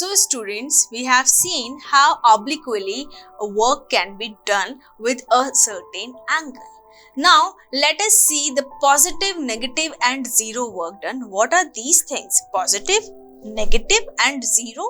So students, we have seen how obliquely a work can be done with a certain angle. Now let us see the positive, negative and zero work done. What are these things? Positive, negative and zero.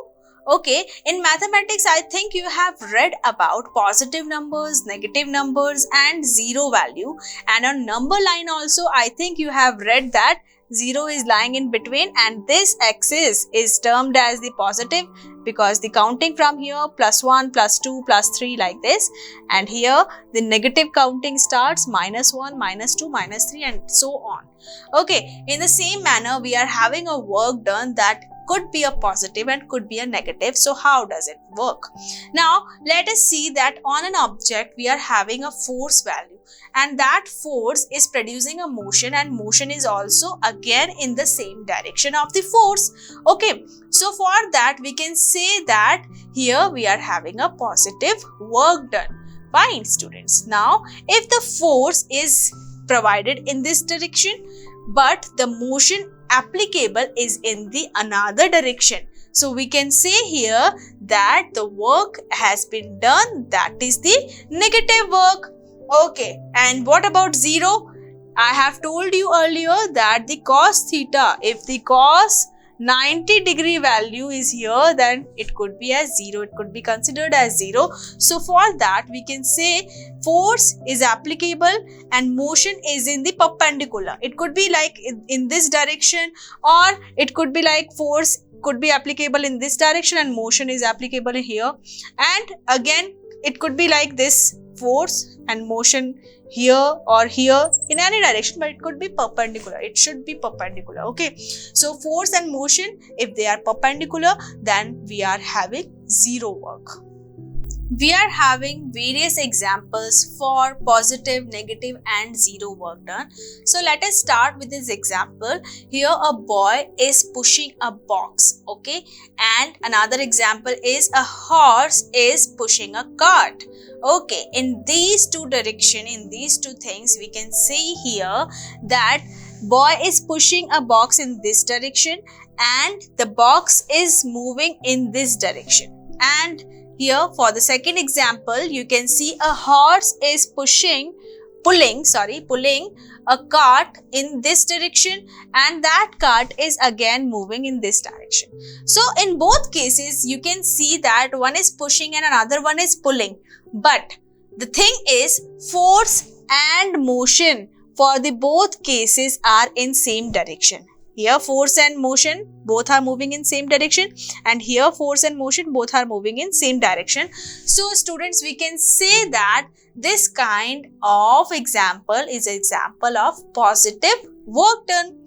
Okay, in mathematics, I think you have read about positive numbers, negative numbers and zero value. And on number line also, I think you have read that 0 is lying in between and this axis is termed as the positive because the counting from here +1, +2, +3 like this, and here the negative counting starts -1, -2, -3 and so on. Okay, in the same manner we are having a work done that could be a positive and could be a negative. So how does it work? Now let us see that on an object we are having a force value and that force is producing a motion and motion is also again in the same direction of the force. Okay, so for that we can say that here we are having a positive work done. Fine students. Now if the force is provided in this direction but the motion applicable is in the another direction, so we can say here that the work has been done, that is the negative work. Okay, and what about zero? I have told you earlier that the cos theta, if the cos 90-degree value is here, then it could be as 0, it could be considered as 0. So for that we can say force is applicable and motion is in the perpendicular. It could be like in this direction, or it could be like force could be applicable in this direction and motion is applicable here, and again it could be like this, force and motion here or here in any direction, but it could be perpendicular. It should be perpendicular. Okay, so force and motion, if they are perpendicular, then we are having zero work. We are having various examples for positive, negative and zero work done. So let us start with this example. Here a boy is pushing a box, okay, and another example is a horse is pushing a cart. Okay, in these two directions, in these two things, we can see here that boy is pushing a box in this direction and the box is moving in this direction. And here for the second example, you can see a horse is pulling a cart in this direction and that cart is again moving in this direction. So in both cases, you can see that one is pushing and another one is pulling. But the thing is, force and motion for the both cases are in same direction. Here force and motion both are moving in same direction and here force and motion both are moving in same direction. So students, we can say that this kind of example is an example of positive work done.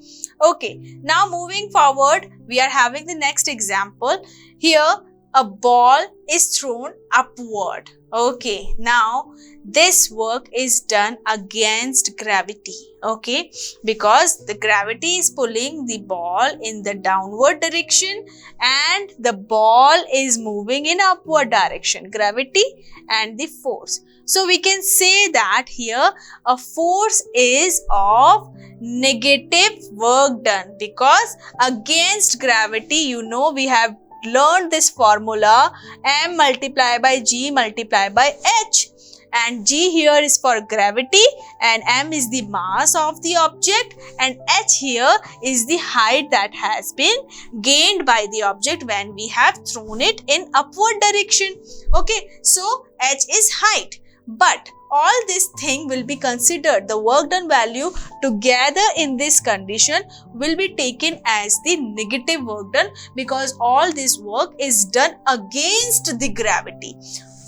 Okay, now moving forward, we are having the next example. Here a ball is thrown upward. Okay, now this work is done against gravity, okay, because the gravity is pulling the ball in the downward direction and the ball is moving in upward direction, gravity and the force. So we can say that here a force is of negative work done because against gravity, you know, we have learned this formula m multiplied by g multiplied by h, and g here is for gravity and m is the mass of the object and h here is the height that has been gained by the object when we have thrown it in upward direction. Okay, so h is height, but all this thing will be considered, the work done value together in this condition will be taken as the negative work done because all this work is done against the gravity.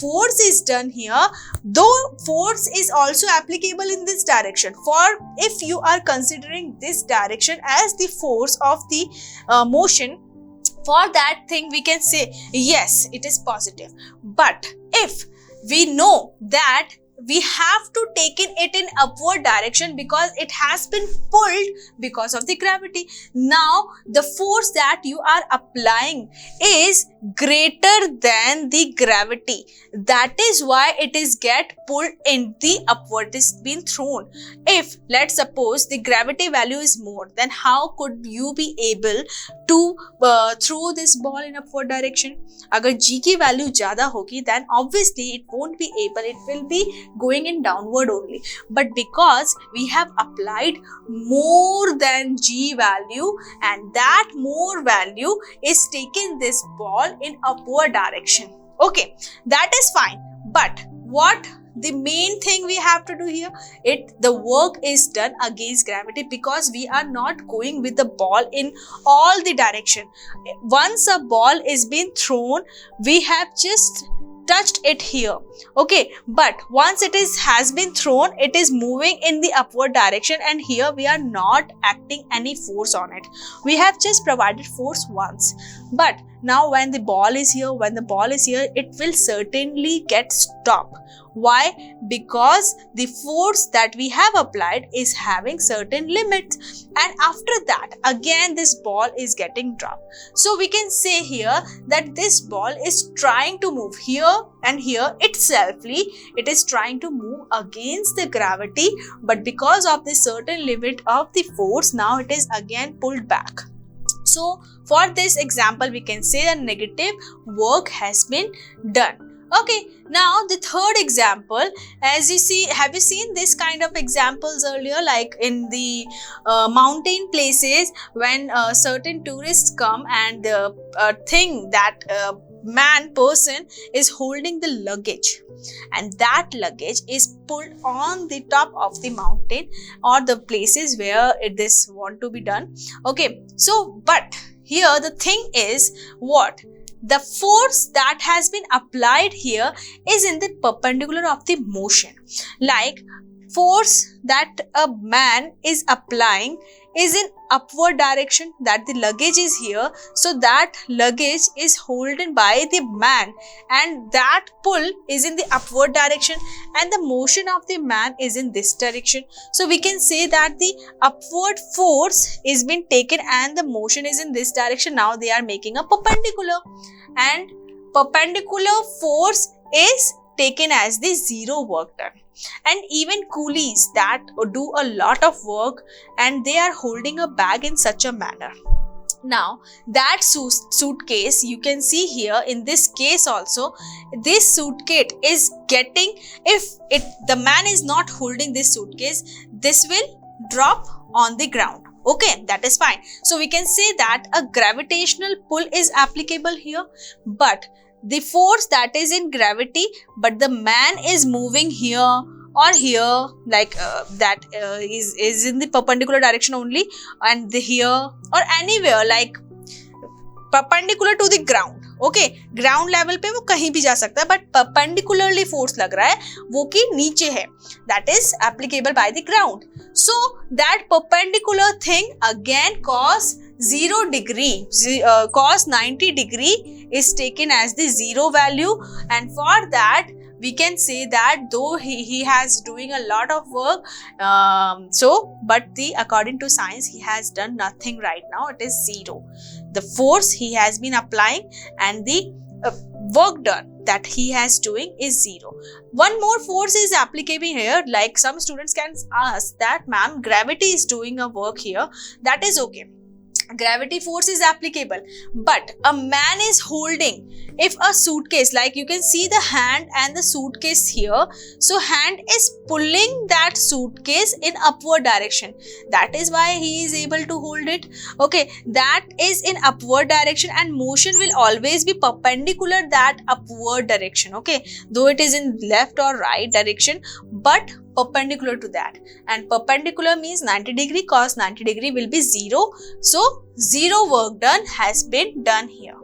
Force is done here, though force is also applicable in this direction. For if you are considering this direction as the force of the motion, for that thing we can say yes, it is positive. But if we know that we have to take it in upward direction because it has been pulled because of the gravity. Now the force that you are applying is greater than the gravity. That is why it is get pulled in the upward. It is been thrown. If let's suppose the gravity value is more, then how could you be able to throw this ball in upward direction? अगर g की value ज़्यादा होगी, then obviously it won't be able. It will be going in downward only. But because we have applied more than g value, and that more value is taking this ball in upward direction. Okay, that is fine. But what the main thing we have to do here, the work is done against gravity because we are not going with the ball in all the direction. Once a ball is being thrown, we have just touched it here. Okay, but once it has been thrown, it is moving in the upward direction, and here we are not acting any force on it. We have just provided force once. But now when the ball is here, it will certainly get stopped. Why? Because the force that we have applied is having certain limits, and after that again this ball is getting dropped. So we can say here that this ball is trying to move here and here itselfly. It is trying to move against the gravity, but because of the certain limit of the force, now it is again pulled back. So for this example, we can say that negative work has been done. Okay, now the third example, as you see, have you seen this kind of examples earlier, like in the mountain places when certain tourists come and the thing that person is holding the luggage, and that luggage is pulled on the top of the mountain or the places where this want to be done. Okay, so but here the thing is what? The force that has been applied here is in the perpendicular of the motion. Like force that a man is applying is in upward direction, that the luggage is here, so that luggage is held by the man, and that pull is in the upward direction, and the motion of the man is in this direction. So we can say that the upward force is been taken and the motion is in this direction. Now they are making a perpendicular, and perpendicular force is taken as the zero work done. And even coolies that do a lot of work and they are holding a bag in such a manner. Now that suitcase, you can see here in this case also, this suitcase is getting, if the man is not holding this suitcase, this will drop on the ground. Okay, that is fine. So we can say that a gravitational pull is applicable here, but the force that is in gravity, but the man is moving here or here, like that is in the perpendicular direction only, and here or anywhere, like perpendicular to the ground. Okay, ground level पे वो कहीं भी जा सकता है, but perpendicularly force लग रहा है वो कि नीचे है, that is applicable by the ground. So that perpendicular thing again cos 0 degree, cos 90 degree is taken as the zero value, and for that we can say that though he has doing a lot of work, but according to science he has done nothing right now. It is zero. The force he has been applying and the work done that he has doing is zero. One more force is applicable here. Like some students can ask that, ma'am, gravity is doing a work here. That is okay. Gravity force is applicable, but a man is holding, if a suitcase, like you can see the hand and the suitcase here, so hand is pulling that suitcase in upward direction. That is why he is able to hold it. Okay, that is in upward direction, and motion will always be perpendicular that upward direction. Okay, though it is in left or right direction, but perpendicular to that, and perpendicular means 90 degree, cos 90 degree will be zero. So zero work done has been done here.